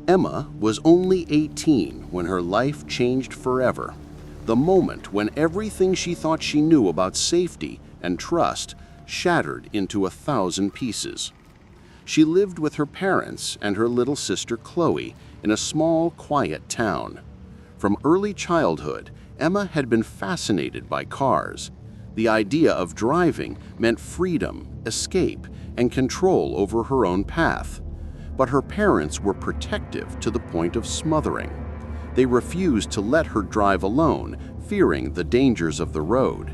Emma was only 18 when her life changed forever. The moment when everything she thought she knew about safety and trust shattered into 1,000 pieces. She lived with her parents and her little sister Chloe in a small, quiet town. From early childhood, Emma had been fascinated by cars. The idea of driving meant freedom, escape, and control over her own path. But her parents were protective to the point of smothering. They refused to let her drive alone, fearing the dangers of the road.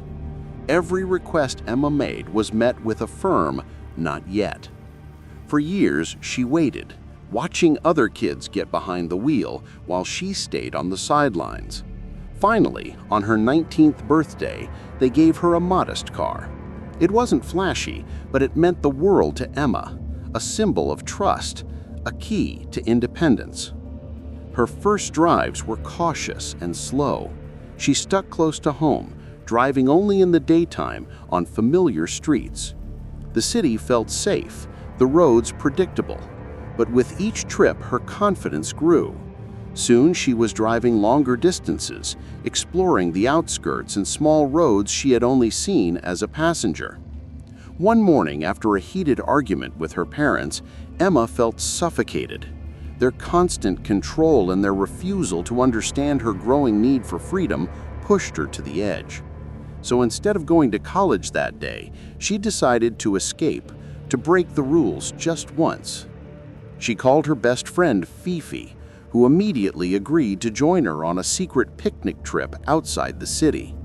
Every request Emma made was met with a firm, "not yet." For years, she waited, watching other kids get behind the wheel while she stayed on the sidelines. Finally, on her 19th birthday, they gave her a modest car. It wasn't flashy, but it meant the world to Emma, a symbol of trust, a key to independence. Her first drives were cautious and slow. She stuck close to home, driving only in the daytime on familiar streets. The city felt safe, the roads predictable, but with each trip her confidence grew. Soon she was driving longer distances, exploring the outskirts and small roads she had only seen as a passenger. One morning, after a heated argument with her parents, Emma felt suffocated. Their constant control and their refusal to understand her growing need for freedom pushed her to the edge. So instead of going to college that day, she decided to escape, to break the rules just once. She called her best friend Fifi, who immediately agreed to join her on a secret picnic trip outside the city.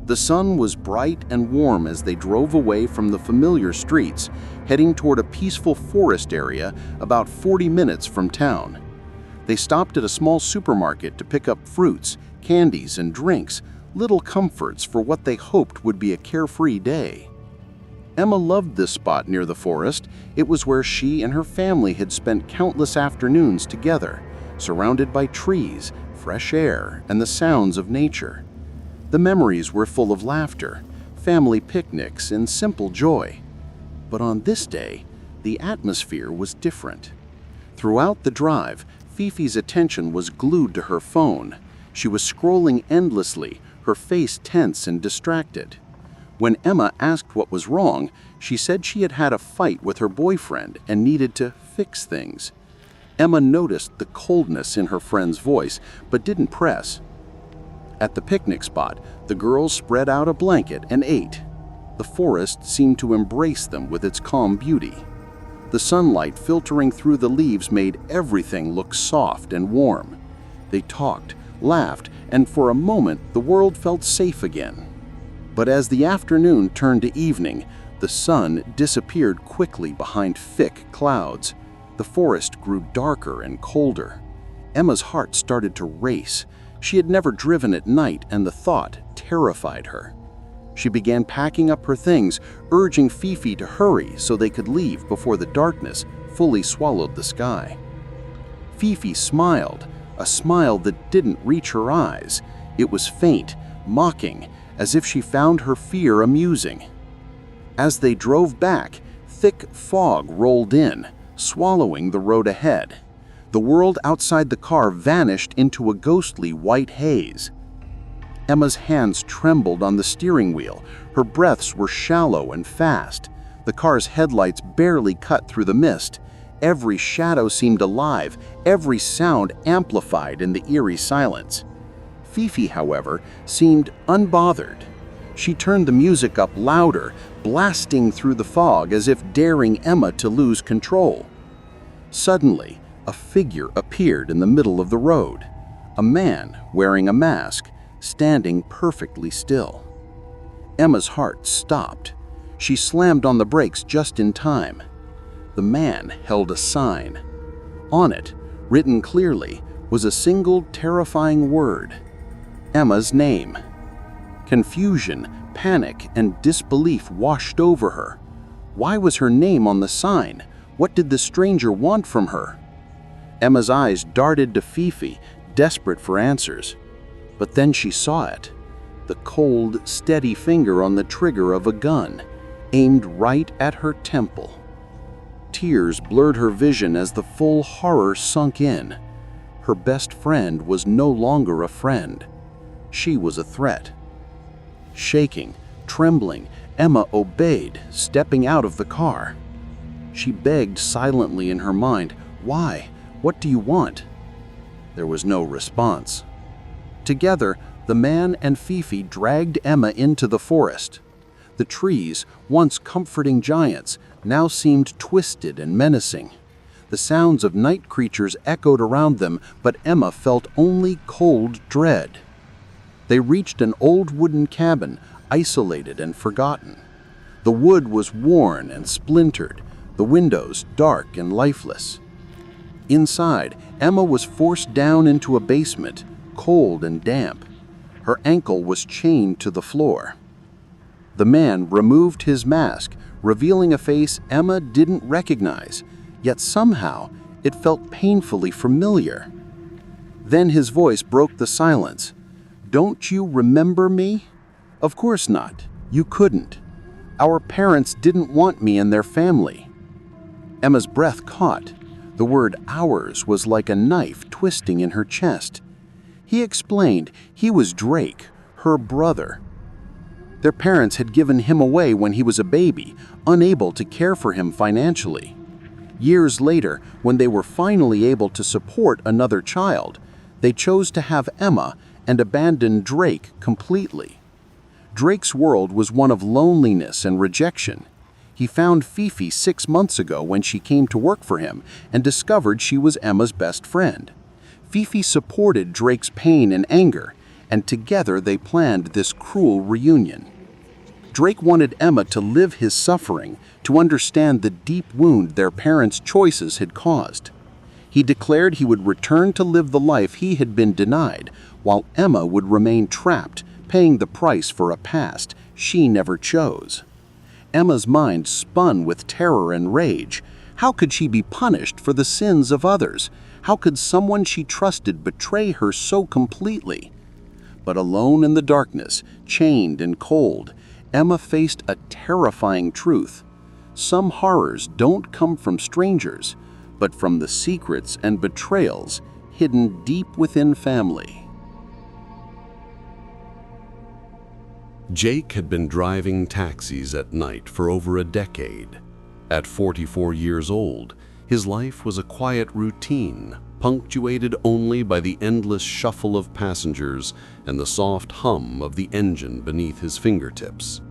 The sun was bright and warm as they drove away from the familiar streets, heading toward a peaceful forest area about 40 minutes from town. They stopped at a small supermarket to pick up fruits, candies, and drinks, little comforts for what they hoped would be a carefree day. Emma loved this spot near the forest. It was where she and her family had spent countless afternoons together, surrounded by trees, fresh air, and the sounds of nature. The memories were full of laughter, family picnics, and simple joy. But on this day, the atmosphere was different. Throughout the drive, Fifi's attention was glued to her phone. She was scrolling endlessly, her face tense and distracted. When Emma asked what was wrong, she said she had had a fight with her boyfriend and needed to fix things. Emma noticed the coldness in her friend's voice, but didn't press. At the picnic spot, the girls spread out a blanket and ate. The forest seemed to embrace them with its calm beauty. The sunlight filtering through the leaves made everything look soft and warm. They talked, laughed, and for a moment the world felt safe again. But as the afternoon turned to evening, the sun disappeared quickly behind thick clouds. The forest grew darker and colder. Emma's heart started to race. She had never driven at night, and the thought terrified her. She began packing up her things, urging Fifi to hurry so they could leave before the darkness fully swallowed the sky. Fifi smiled, a smile that didn't reach her eyes. It was faint, mocking, as if she found her fear amusing. As they drove back, thick fog rolled in, swallowing the road ahead. The world outside the car vanished into a ghostly white haze. Emma's hands trembled on the steering wheel. Her breaths were shallow and fast. The car's headlights barely cut through the mist. Every shadow seemed alive, every sound amplified in the eerie silence. Fifi, however, seemed unbothered. She turned the music up louder, blasting through the fog as if daring Emma to lose control. Suddenly, a figure appeared in the middle of the road. A man wearing a mask, standing perfectly still. Emma's heart stopped. She slammed on the brakes just in time. The man held a sign. On it, written clearly, was a single terrifying word: Emma's name. Confusion, panic, and disbelief washed over her. Why was her name on the sign? What did the stranger want from her? Emma's eyes darted to Fifi, desperate for answers. But then she saw it. The cold, steady finger on the trigger of a gun, aimed right at her temple. tears blurred her vision as the full horror sunk in. Her best friend was no longer a friend. She was a threat. Shaking, trembling, Emma obeyed, stepping out of the car. She begged silently in her mind, "Why? What do you want?" There was no response. Together, the man and Fifi dragged Emma into the forest. The trees, once comforting giants, now seemed twisted and menacing. The sounds of night creatures echoed around them, but Emma felt only cold dread. They reached an old wooden cabin, isolated and forgotten. The wood was worn and splintered, the windows dark and lifeless. Inside, Emma was forced down into a basement, cold and damp. Her ankle was chained to the floor. The man removed his mask, revealing a face Emma didn't recognize, yet somehow it felt painfully familiar. Then his voice broke the silence. "Don't you remember me?" "Of course not. You couldn't. Our parents didn't want me in their family." Emma's breath caught. The word "ours" was like a knife twisting in her chest. He explained he was Drake, her brother. Their parents had given him away when he was a baby, unable to care for him financially. Years later, when they were finally able to support another child, they chose to have Emma and abandon Drake completely. Drake's world was one of loneliness and rejection. He found Fifi 6 months ago when she came to work for him and discovered she was Emma's best friend. Fifi supported Drake's pain and anger, and together they planned this cruel reunion. Drake wanted Emma to live his suffering, to understand the deep wound their parents' choices had caused. He declared he would return to live the life he had been denied, while Emma would remain trapped, paying the price for a past she never chose. Emma's mind spun with terror and rage. How could she be punished for the sins of others? How could someone she trusted betray her so completely? But alone in the darkness, chained and cold, Emma faced a terrifying truth. Some horrors don't come from strangers, but from the secrets and betrayals hidden deep within family. Jake had been driving taxis at night for over a decade. At 44 years old, his life was a quiet routine, punctuated only by the endless shuffle of passengers and the soft hum of the engine beneath his fingertips.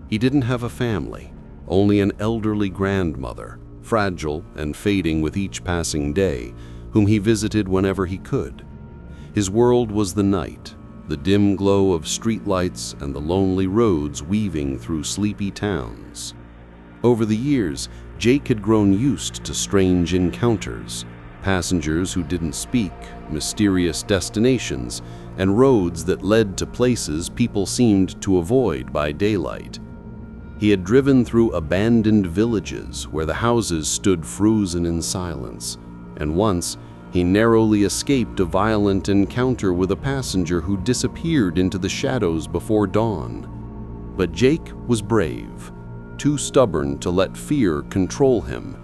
He didn't have a family, only an elderly grandmother, fragile and fading with each passing day, whom he visited whenever he could. His world was the night, the dim glow of streetlights and the lonely roads weaving through sleepy towns. Over the years, Jake had grown used to strange encounters, passengers who didn't speak, mysterious destinations, and roads that led to places people seemed to avoid by daylight. He had driven through abandoned villages where the houses stood frozen in silence, and once he narrowly escaped a violent encounter with a passenger who disappeared into the shadows before dawn. But Jake was brave, too stubborn to let fear control him.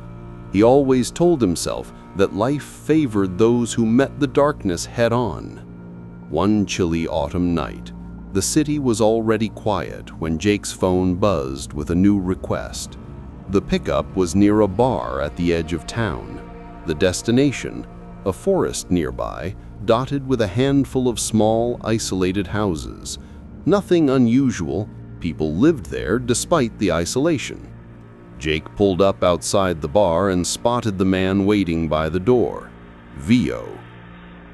He always told himself that life favored those who met the darkness head-on. One chilly autumn night, the city was already quiet when Jake's phone buzzed with a new request. The pickup was near a bar at the edge of town. The destination, a forest nearby, dotted with a handful of small, isolated houses. Nothing unusual, people lived there despite the isolation. Jake pulled up outside the bar and spotted the man waiting by the door, Vio.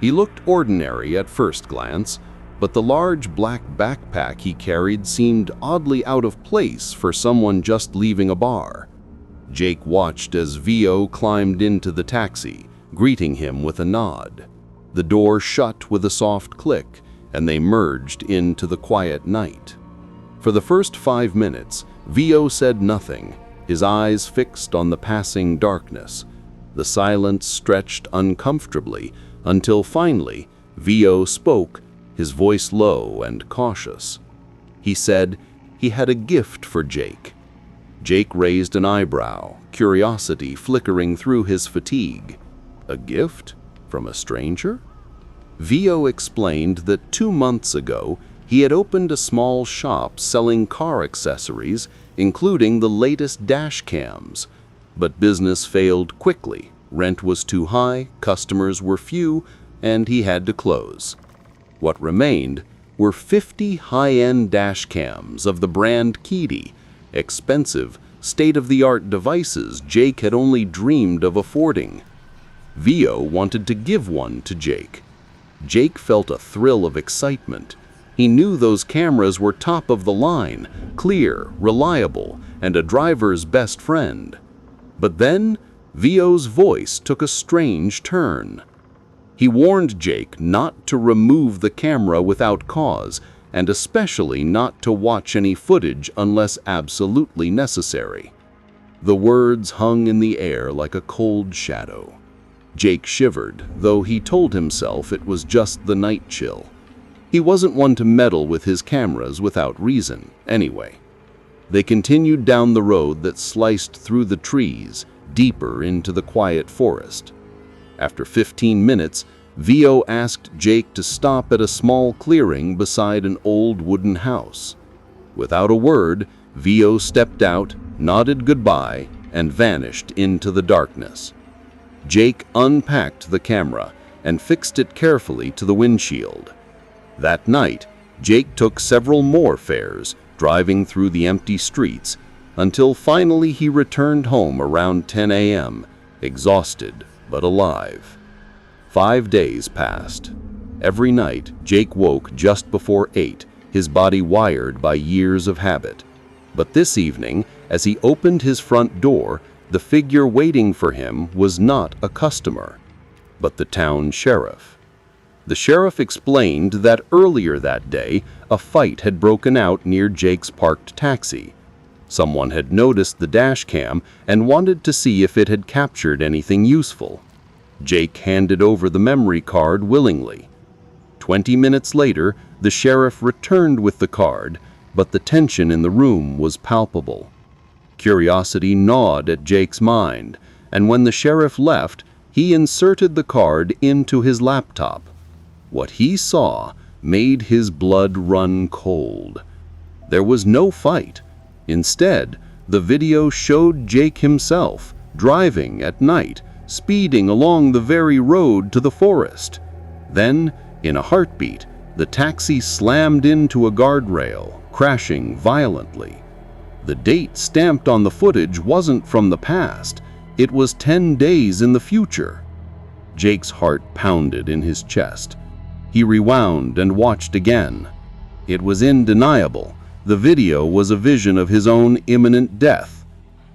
He looked ordinary at first glance, but the large black backpack he carried seemed oddly out of place for someone just leaving a bar. Jake watched as Vio climbed into the taxi, greeting him with a nod. The door shut with a soft click, and they merged into the quiet night. For the first 5 minutes, Vio said nothing, his eyes fixed on the passing darkness. The silence stretched uncomfortably until finally Vio spoke, his voice low and cautious. He said he had a gift for Jake. Jake raised an eyebrow, curiosity flickering through his fatigue. A gift? From a stranger? Vio explained that 2 months ago he had opened a small shop selling car accessories, including the latest dash cams. But business failed quickly. Rent was too high, customers were few, and he had to close. What remained were 50 high-end dash cams of the brand Keedy, expensive, state-of-the-art devices Jake had only dreamed of affording. Vio wanted to give one to Jake. Jake felt a thrill of excitement. He knew those cameras were top of the line, clear, reliable, and a driver's best friend. But then, Vio's voice took a strange turn. He warned Jake not to remove the camera without cause, and especially not to watch any footage unless absolutely necessary. The words hung in the air like a cold shadow. Jake shivered, though he told himself it was just the night chill. He wasn't one to meddle with his cameras without reason, anyway. They continued down the road that sliced through the trees, deeper into the quiet forest. After 15 minutes, Vio asked Jake to stop at a small clearing beside an old wooden house. Without a word, Vio stepped out, nodded goodbye, and vanished into the darkness. Jake unpacked the camera and fixed it carefully to the windshield. That night, Jake took several more fares, driving through the empty streets, until finally he returned home around 10 a.m., exhausted but alive. 5 days passed. Every night, Jake woke just before 8, his body wired by years of habit. But this evening, as he opened his front door, the figure waiting for him was not a customer, but the town sheriff. The sheriff explained that earlier that day, a fight had broken out near Jake's parked taxi. Someone had noticed the dash cam and wanted to see if it had captured anything useful. Jake handed over the memory card willingly. 20 minutes later, the sheriff returned with the card, but the tension in the room was palpable. Curiosity gnawed at Jake's mind, and when the sheriff left, he inserted the card into his laptop. What he saw made his blood run cold. There was no fight. Instead, the video showed Jake himself, driving at night, speeding along the very road to the forest. Then, in a heartbeat, the taxi slammed into a guardrail, crashing violently. The date stamped on the footage wasn't from the past. It was 10 days in the future. Jake's heart pounded in his chest. He rewound and watched again. It was undeniable. The video was a vision of his own imminent death.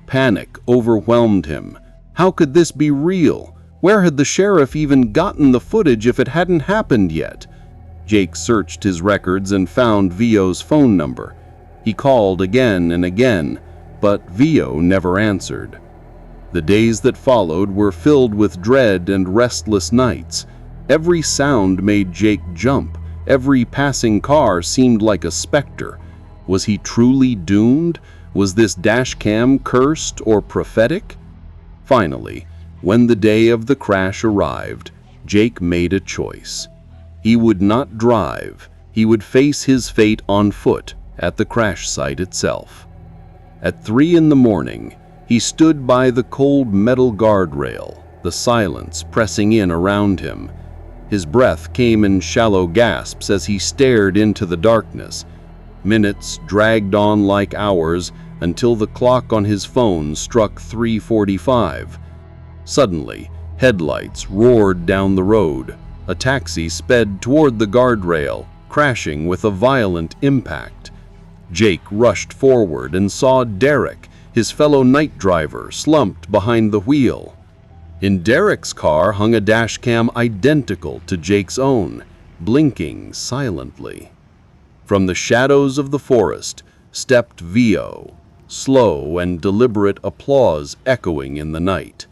Panic overwhelmed him. How could this be real? Where had the sheriff even gotten the footage if it hadn't happened yet? Jake searched his records and found Vio's phone number. He called again and again, but Vio never answered. The days that followed were filled with dread and restless nights. Every sound made Jake jump. Every passing car seemed like a specter. Was he truly doomed? Was this dashcam cursed or prophetic? Finally, when the day of the crash arrived, Jake made a choice. He would not drive. He would face his fate on foot at the crash site itself. At 3 a.m, he stood by the cold metal guardrail, the silence pressing in around him. His breath came in shallow gasps as he stared into the darkness. Minutes dragged on like hours until the clock on his phone struck 3:45. Suddenly, headlights roared down the road. A taxi sped toward the guardrail, crashing with a violent impact. Jake rushed forward and saw Derek, his fellow night driver, slumped behind the wheel. In Derek's car hung a dashcam identical to Jake's own, blinking silently. From the shadows of the forest stepped Vio, slow and deliberate applause echoing in the night.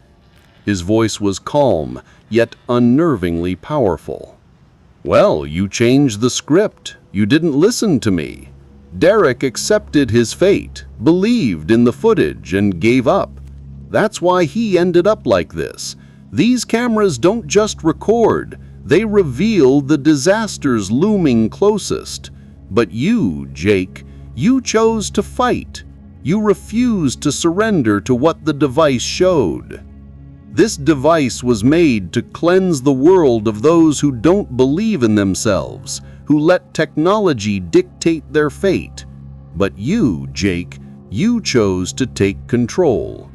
His voice was calm, yet unnervingly powerful. "Well, you changed the script. You didn't listen to me." Derek accepted his fate, believed in the footage, and gave up. That's why he ended up like this. These cameras don't just record, they reveal the disasters looming closest. But you, Jake, you chose to fight. You refused to surrender to what the device showed. This device was made to cleanse the world of those who don't believe in themselves, who let technology dictate their fate. But you, Jake, you chose to take control.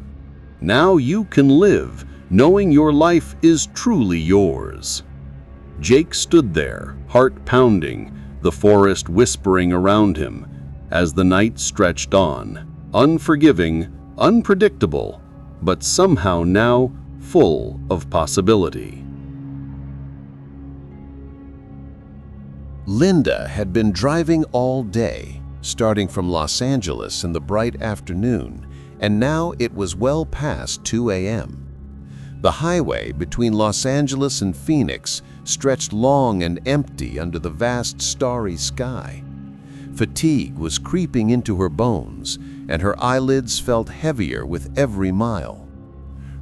Now you can live, knowing your life is truly yours. Jake stood there, heart pounding, the forest whispering around him, as the night stretched on, unforgiving, unpredictable, but somehow now full of possibility. Linda had been driving all day, starting from Los Angeles in the bright afternoon, and now it was well past 2 a.m. The highway between Los Angeles and Phoenix stretched long and empty under the vast starry sky. Fatigue was creeping into her bones, and her eyelids felt heavier with every mile.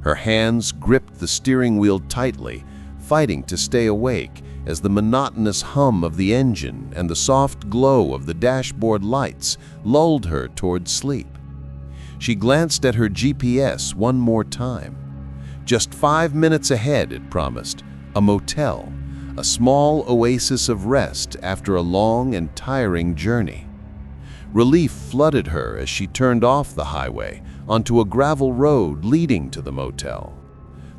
Her hands gripped the steering wheel tightly, fighting to stay awake as the monotonous hum of the engine and the soft glow of the dashboard lights lulled her toward sleep. She glanced at her GPS one more time. Just 5 minutes ahead, it promised, a motel, a small oasis of rest after a long and tiring journey. Relief flooded her as she turned off the highway onto a gravel road leading to the motel.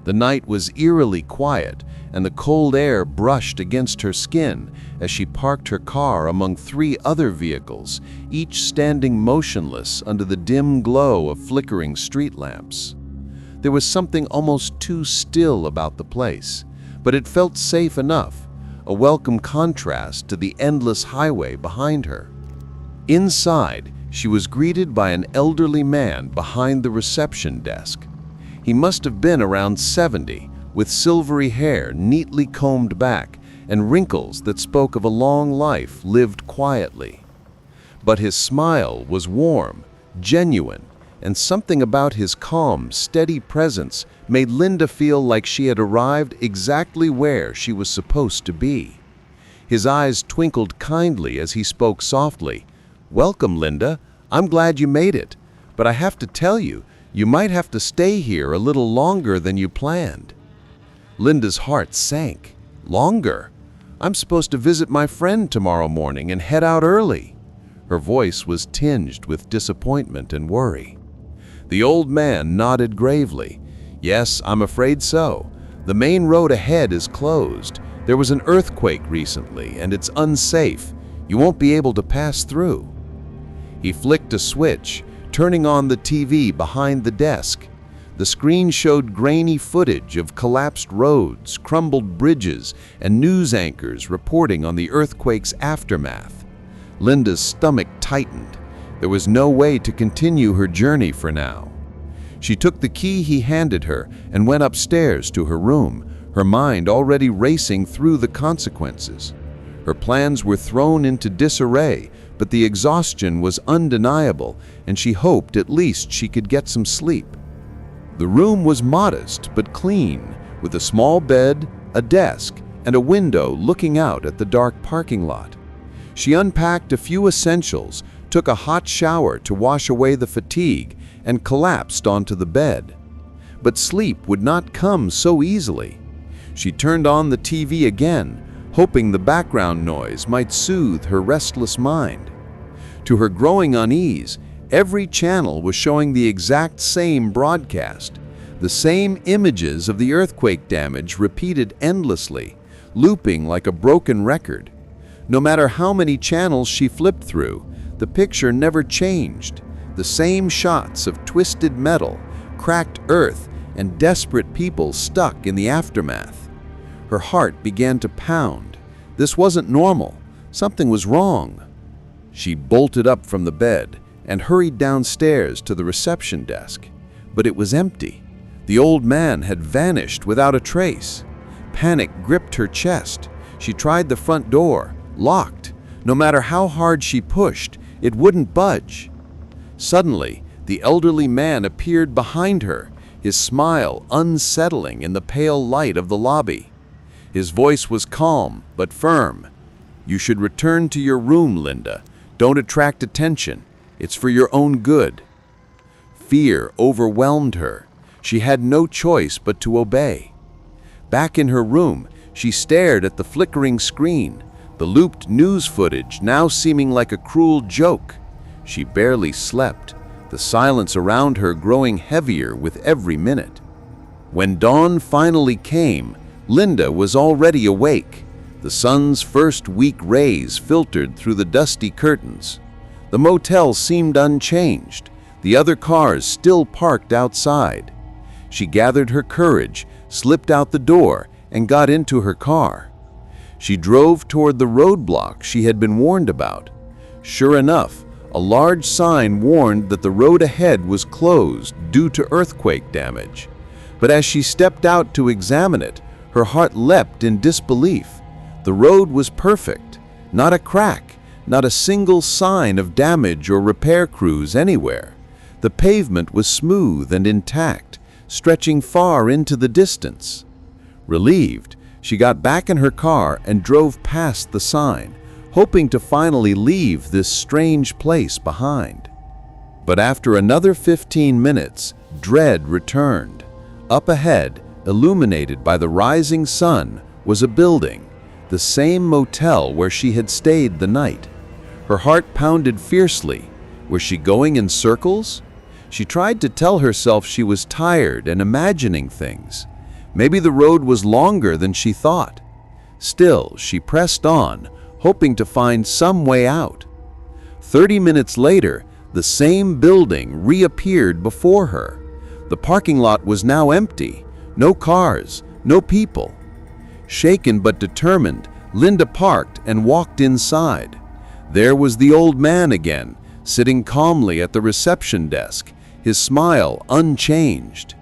The night was eerily quiet, and the cold air brushed against her skin as she parked her car among 3 other vehicles, each standing motionless under the dim glow of flickering street lamps. There was something almost too still about the place, but it felt safe enough, a welcome contrast to the endless highway behind her. Inside, she was greeted by an elderly man behind the reception desk. He must have been around 70, with silvery hair neatly combed back and wrinkles that spoke of a long life lived quietly. But his smile was warm, genuine, and something about his calm, steady presence made Linda feel like she had arrived exactly where she was supposed to be. His eyes twinkled kindly as he spoke softly. "Welcome, Linda. I'm glad you made it. But I have to tell you, you might have to stay here a little longer than you planned." Linda's heart sank. Longer? I'm supposed to visit my friend tomorrow morning and head out early. Her voice was tinged with disappointment and worry. The old man nodded gravely. "Yes, I'm afraid so. The main road ahead is closed. There was an earthquake recently, and it's unsafe. You won't be able to pass through." He flicked a switch, turning on the TV behind the desk. The screen showed grainy footage of collapsed roads, crumbled bridges, and news anchors reporting on the earthquake's aftermath. Linda's stomach tightened. There was no way to continue her journey for now. She took the key he handed her and went upstairs to her room, her mind already racing through the consequences. Her plans were thrown into disarray, but the exhaustion was undeniable, and she hoped at least she could get some sleep. The room was modest but clean, with a small bed, a desk, and a window looking out at the dark parking lot. She unpacked a few essentials, took a hot shower to wash away the fatigue, and collapsed onto the bed. But sleep would not come so easily. She turned on the TV again, hoping the background noise might soothe her restless mind. To her growing unease, every channel was showing the exact same broadcast, the same images of the earthquake damage repeated endlessly, looping like a broken record. No matter how many channels she flipped through, the picture never changed. The same shots of twisted metal, cracked earth, and desperate people stuck in the aftermath. Her heart began to pound. This wasn't normal. Something was wrong. She bolted up from the bed and hurried downstairs to the reception desk. But it was empty. The old man had vanished without a trace. Panic gripped her chest. She tried the front door, locked. No matter how hard she pushed, It wouldn't budge. Suddenly, the elderly man appeared behind her, his smile unsettling in the pale light of the lobby. His voice was calm but firm. "You should return to your room, Linda. Don't attract attention. It's for your own good." Fear overwhelmed her. She had no choice but to obey. Back in her room, she stared at the flickering screen, the looped news footage now seeming like a cruel joke. She barely slept, the silence around her growing heavier with every minute. When dawn finally came, Linda was already awake. The sun's first weak rays filtered through the dusty curtains. The motel seemed unchanged, the other cars still parked outside. She gathered her courage, slipped out the door, and got into her car. She drove toward the roadblock she had been warned about. Sure enough, a large sign warned that the road ahead was closed due to earthquake damage. But as she stepped out to examine it, her heart leapt in disbelief. The road was perfect, not a crack, not a single sign of damage or repair crews anywhere. The pavement was smooth and intact, stretching far into the distance. Relieved, she got back in her car and drove past the sign, hoping to finally leave this strange place behind. But after another 15 minutes, dread returned. Up ahead, illuminated by the rising sun, was a building, the same motel where she had stayed the night. Her heart pounded fiercely. Was she going in circles? She tried to tell herself she was tired and imagining things. Maybe the road was longer than she thought. Still, she pressed on, hoping to find some way out. 30 minutes later, the same building reappeared before her. The parking lot was now empty. No cars, no people. Shaken but determined, Linda parked and walked inside. There was the old man again, sitting calmly at the reception desk, his smile unchanged.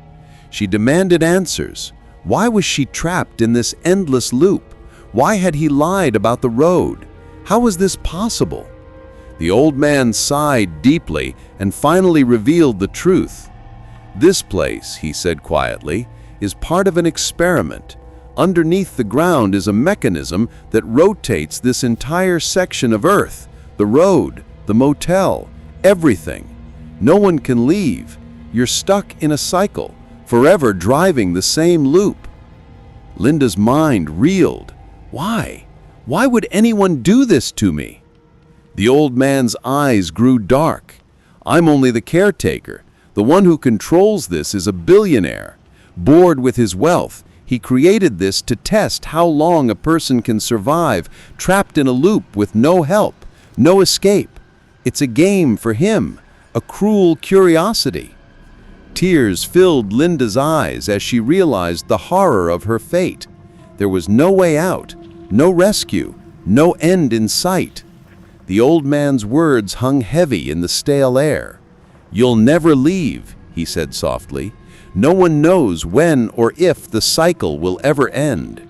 She demanded answers. Why was she trapped in this endless loop? Why had he lied about the road? How was this possible? The old man sighed deeply and finally revealed the truth. "This place," he said quietly, "is part of an experiment. Underneath the ground is a mechanism that rotates this entire section of Earth, the road, the motel, everything. No one can leave. You're stuck in a cycle, forever driving the same loop." Linda's mind reeled. Why? Why would anyone do this to me? The old man's eyes grew dark. "I'm only the caretaker. The one who controls this is a billionaire. Bored with his wealth, he created this to test how long a person can survive trapped in a loop with no help, no escape. It's a game for him, a cruel curiosity." Tears filled Linda's eyes as she realized the horror of her fate. There was no way out, no rescue, no end in sight. The old man's words hung heavy in the stale air. "You'll never leave," he said softly. "No one knows when or if the cycle will ever end."